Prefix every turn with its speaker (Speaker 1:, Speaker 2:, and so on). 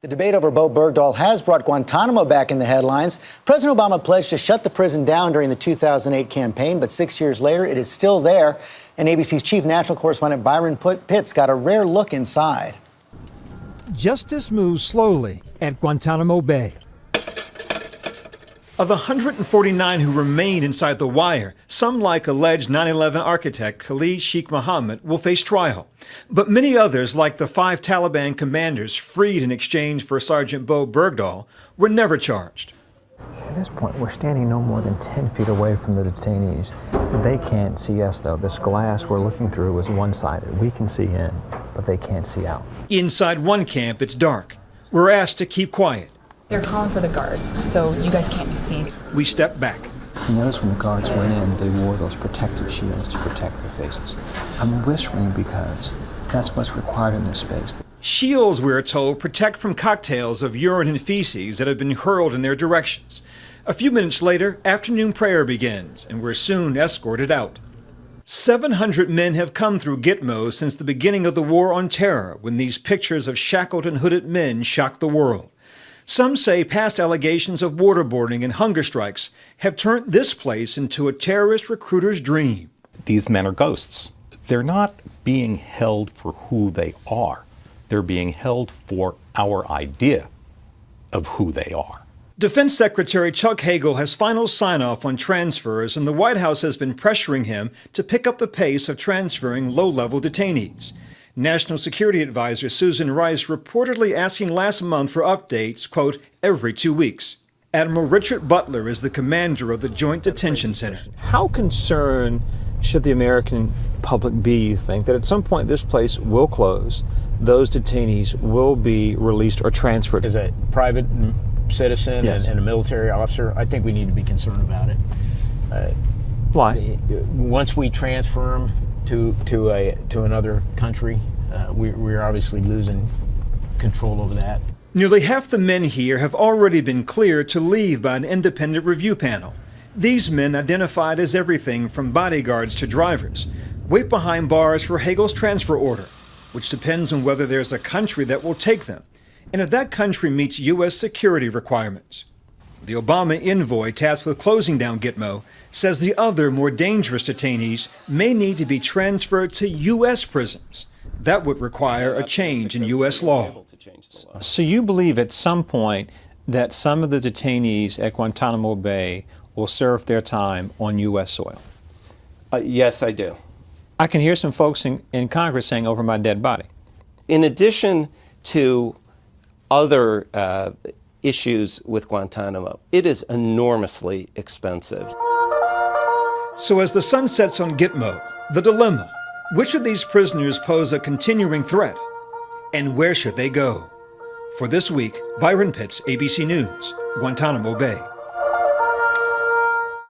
Speaker 1: The debate over Bo Bergdahl has brought Guantanamo back in the headlines. President Obama pledged to shut the prison down during the 2008 campaign, but 6 years later, it is still there. And ABC's chief national correspondent Byron Pitts got a rare look inside.
Speaker 2: Justice moves slowly at Guantanamo Bay. Of the 149 who remained inside the wire, some, like alleged 9/11 architect Khalid Sheikh Mohammed, will face trial. But many others, like the 5 Taliban commanders freed in exchange for Sergeant Bo Bergdahl, were never charged.
Speaker 3: At this point, we're standing no more than 10 feet away from the detainees. They can't see us, though. This glass we're looking through is one-sided. We can see in, but they can't see out.
Speaker 2: Inside one camp, it's dark. We're asked to keep quiet.
Speaker 4: They're calling for the guards, so you guys can't be seen.
Speaker 2: We step back.
Speaker 5: You notice when the guards went in, they wore those protective shields to protect their faces. I'm whispering because that's what's required in this space.
Speaker 2: Shields, we're told, protect from cocktails of urine and feces that have been hurled in their directions. A few minutes later, afternoon prayer begins, and we're soon escorted out. 700 men have come through Gitmo since the beginning of the War on Terror, when these pictures of shackled and hooded men shocked the world. Some say past allegations of waterboarding and hunger strikes have turned this place into a terrorist recruiter's dream.
Speaker 6: These men are ghosts. They're not being held for who they are. They're being held for our idea of who they are.
Speaker 2: Defense Secretary Chuck Hagel has final sign-off on transfers, and the White House has been pressuring him to pick up the pace of transferring low-level detainees. National Security Advisor Susan Rice reportedly asking last month for updates, quote, every 2 weeks. Admiral Richard Butler is the commander of the Joint Detention Center.
Speaker 3: How concerned should the American public be, you think, that at some point this place will close, those detainees will be released or transferred?
Speaker 7: As a private citizen
Speaker 3: Yes.
Speaker 7: and a military officer, I think we need to be concerned about it.
Speaker 3: Why?
Speaker 7: Once we transfer them to another country, we're obviously losing control over that.
Speaker 2: Nearly half the men here have already been cleared to leave by an independent review panel. These men, identified as everything from bodyguards to drivers, wait behind bars for Hagel's transfer order, which depends on whether there's a country that will take them, and if that country meets U.S. security requirements. The Obama envoy tasked with closing down Gitmo says the other, more dangerous detainees may need to be transferred to U.S. prisons. That would require a change in U.S. law.
Speaker 8: So you believe at some point that some of the detainees at Guantanamo Bay will serve their time on U.S. soil?
Speaker 9: Yes, I do.
Speaker 8: I can hear some folks in Congress saying, over my dead body.
Speaker 9: In addition to other issues with Guantanamo, it is enormously expensive.
Speaker 2: So as the sun sets on Gitmo, the dilemma: which of these prisoners pose a continuing threat, and where should they go? For This Week, Byron Pitts, ABC News, Guantanamo Bay.